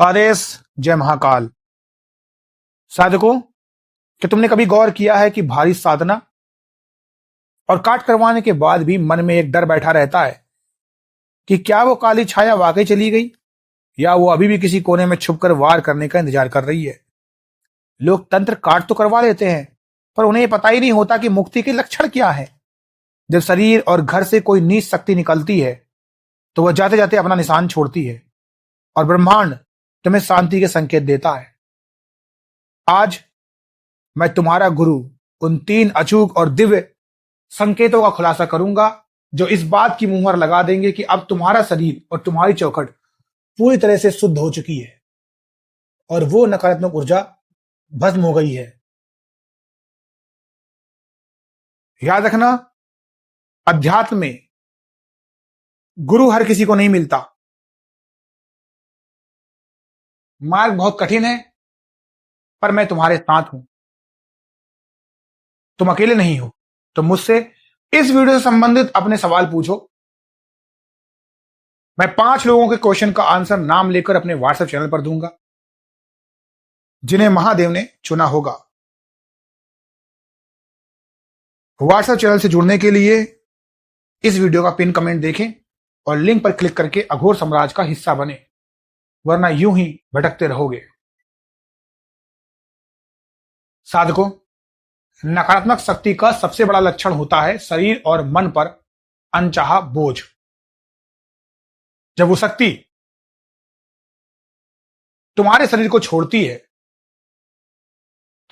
आदेश। जय महाकाल। साधकों, कि तुमने कभी गौर किया है कि भारी साधना और काट करवाने के बाद भी मन में एक डर बैठा रहता है कि क्या वो काली छाया वाकई चली गई या वो अभी भी किसी कोने में छुपकर वार करने का इंतजार कर रही है। लोग तंत्र काट तो करवा लेते हैं, पर उन्हें ये पता ही नहीं होता कि मुक्ति के लक्षण क्या है। जब शरीर और घर से कोई नीच शक्ति निकलती है तो वह जाते जाते अपना निशान छोड़ती है और ब्रह्मांड तुम्हें शांति के संकेत देता है। आज मैं तुम्हारा गुरु उन 3 अचूक और दिव्य संकेतों का खुलासा करूंगा जो इस बात की मुहर लगा देंगे कि अब तुम्हारा शरीर और तुम्हारी चौखट पूरी तरह से शुद्ध हो चुकी है और वो नकारात्मक ऊर्जा भस्म हो गई है। याद रखना, अध्यात्म में गुरु हर किसी को नहीं मिलता। मार्ग बहुत कठिन है, पर मैं तुम्हारे साथ हूं। तुम अकेले नहीं हो। तुम मुझसे इस वीडियो से संबंधित अपने सवाल पूछो। मैं 5 लोगों के क्वेश्चन का आंसर नाम लेकर अपने व्हाट्सएप चैनल पर दूंगा, जिन्हें महादेव ने चुना होगा। व्हाट्सएप चैनल से जुड़ने के लिए इस वीडियो का पिन कमेंट देखें और लिंक पर क्लिक करके अघोर साम्राज्य का हिस्सा बने, वरना यूं ही भटकते रहोगे। साधकों, नकारात्मक शक्ति का सबसे बड़ा लक्षण होता है शरीर और मन पर अनचाहा बोझ। जब वो शक्ति तुम्हारे शरीर को छोड़ती है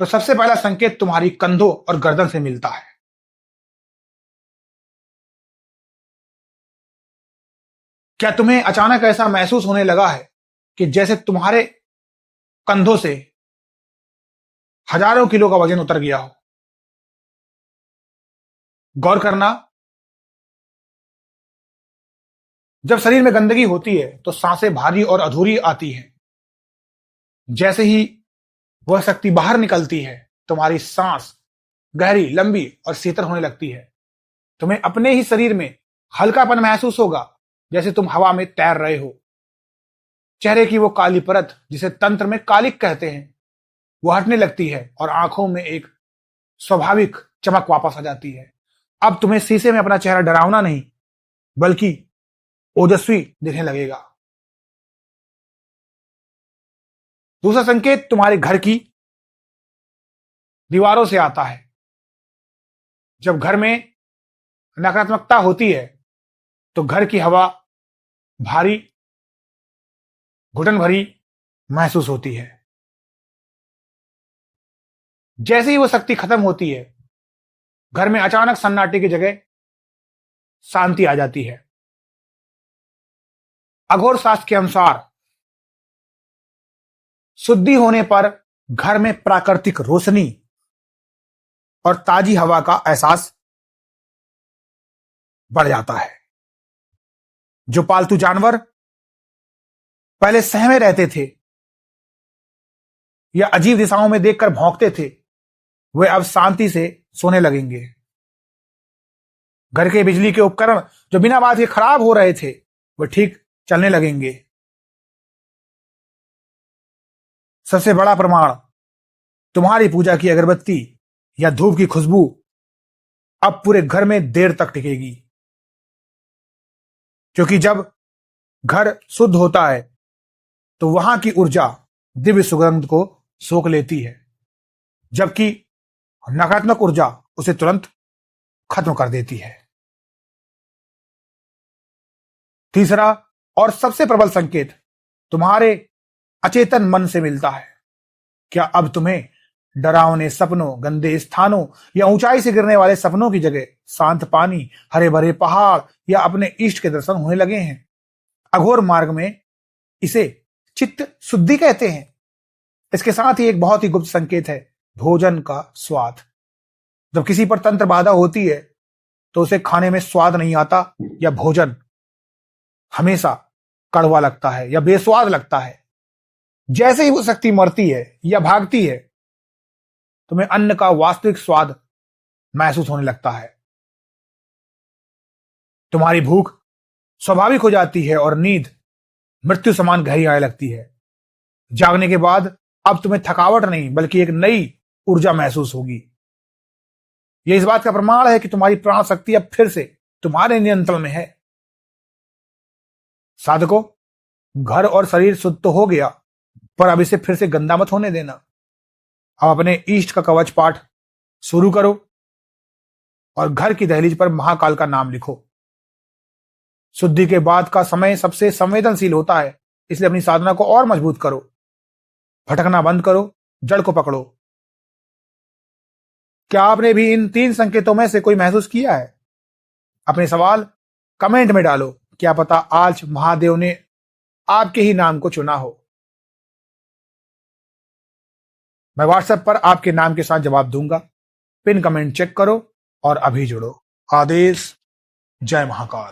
तो सबसे पहला संकेत तुम्हारी कंधों और गर्दन से मिलता है। क्या तुम्हें अचानक ऐसा महसूस होने लगा है कि जैसे तुम्हारे कंधों से हजारों किलो का वजन उतर गया हो? गौर करना, जब शरीर में गंदगी होती है तो सांसें भारी और अधूरी आती हैं। जैसे ही वह शक्ति बाहर निकलती है, तुम्हारी सांस गहरी, लंबी और शीतल होने लगती है। तुम्हें अपने ही शरीर में हल्कापन महसूस होगा, जैसे तुम हवा में तैर रहे हो। चेहरे की वो काली परत, जिसे तंत्र में कालिक कहते हैं, वो हटने लगती है और आंखों में एक स्वाभाविक चमक वापस आ जाती है। अब तुम्हें शीशे में अपना चेहरा डरावना नहीं, बल्कि ओजस्वी दिखने लगेगा। दूसरा संकेत तुम्हारे घर की दीवारों से आता है। जब घर में नकारात्मकता होती है तो घर की हवा भारी, घुटन भरी महसूस होती है। जैसे ही वो शक्ति खत्म होती है, घर में अचानक सन्नाटे की जगह शांति आ जाती है। अघोर शास्त्र के अनुसार शुद्धि होने पर घर में प्राकृतिक रोशनी और ताजी हवा का एहसास बढ़ जाता है। जो पालतू जानवर पहले सहमे रहते थे या अजीब दिशाओं में देखकर भौंकते थे, वे अब शांति से सोने लगेंगे। घर के बिजली के उपकरण जो बिना बात के खराब हो रहे थे, वे ठीक चलने लगेंगे। सबसे बड़ा प्रमाण, तुम्हारी पूजा की अगरबत्ती या धूप की खुशबू अब पूरे घर में देर तक टिकेगी, क्योंकि जब घर शुद्ध होता है तो वहां की ऊर्जा दिव्य सुगंध को सोख लेती है, जबकि नकारात्मक ऊर्जा उसे तुरंत खत्म कर देती है। तीसरा और सबसे प्रबल संकेत तुम्हारे अचेतन मन से मिलता है। क्या अब तुम्हें डरावने सपनों, गंदे स्थानों या ऊंचाई से गिरने वाले सपनों की जगह शांत पानी, हरे भरे पहाड़ या अपने इष्ट के दर्शन होने लगे हैं? अघोर मार्ग में इसे चित्त शुद्धि कहते हैं। इसके साथ ही एक बहुत ही गुप्त संकेत है, भोजन का स्वाद। जब किसी पर तंत्र बाधा होती है तो उसे खाने में स्वाद नहीं आता या भोजन हमेशा कड़वा लगता है या बेस्वाद लगता है। जैसे ही वो शक्ति मरती है या भागती है, तुम्हें अन्न का वास्तविक स्वाद महसूस होने लगता है। तुम्हारी भूख स्वाभाविक हो जाती है और नींद मृत्यु समान गहरी आने लगती है। जागने के बाद अब तुम्हें थकावट नहीं बल्कि एक नई ऊर्जा महसूस होगी। यह इस बात का प्रमाण है कि तुम्हारी प्राण शक्ति अब फिर से तुम्हारे नियंत्रण में है। साधकों, घर और शरीर शुद्ध तो हो गया, पर अब इसे फिर से गंदा मत होने देना। अब अपने इष्ट का कवच पाठ शुरू करो और घर की दहलीज पर महाकाल का नाम लिखो। शुद्धि के बाद का समय सबसे संवेदनशील होता है, इसलिए अपनी साधना को और मजबूत करो। भटकना बंद करो, जड़ को पकड़ो। क्या आपने भी इन 3 संकेतों में से कोई महसूस किया है? अपने सवाल कमेंट में डालो। क्या पता आज महादेव ने आपके ही नाम को चुना हो। मैं व्हाट्सएप पर आपके नाम के साथ जवाब दूंगा। पिन कमेंट चेक करो और अभी जुड़ो। आदेश। जय महाकाल।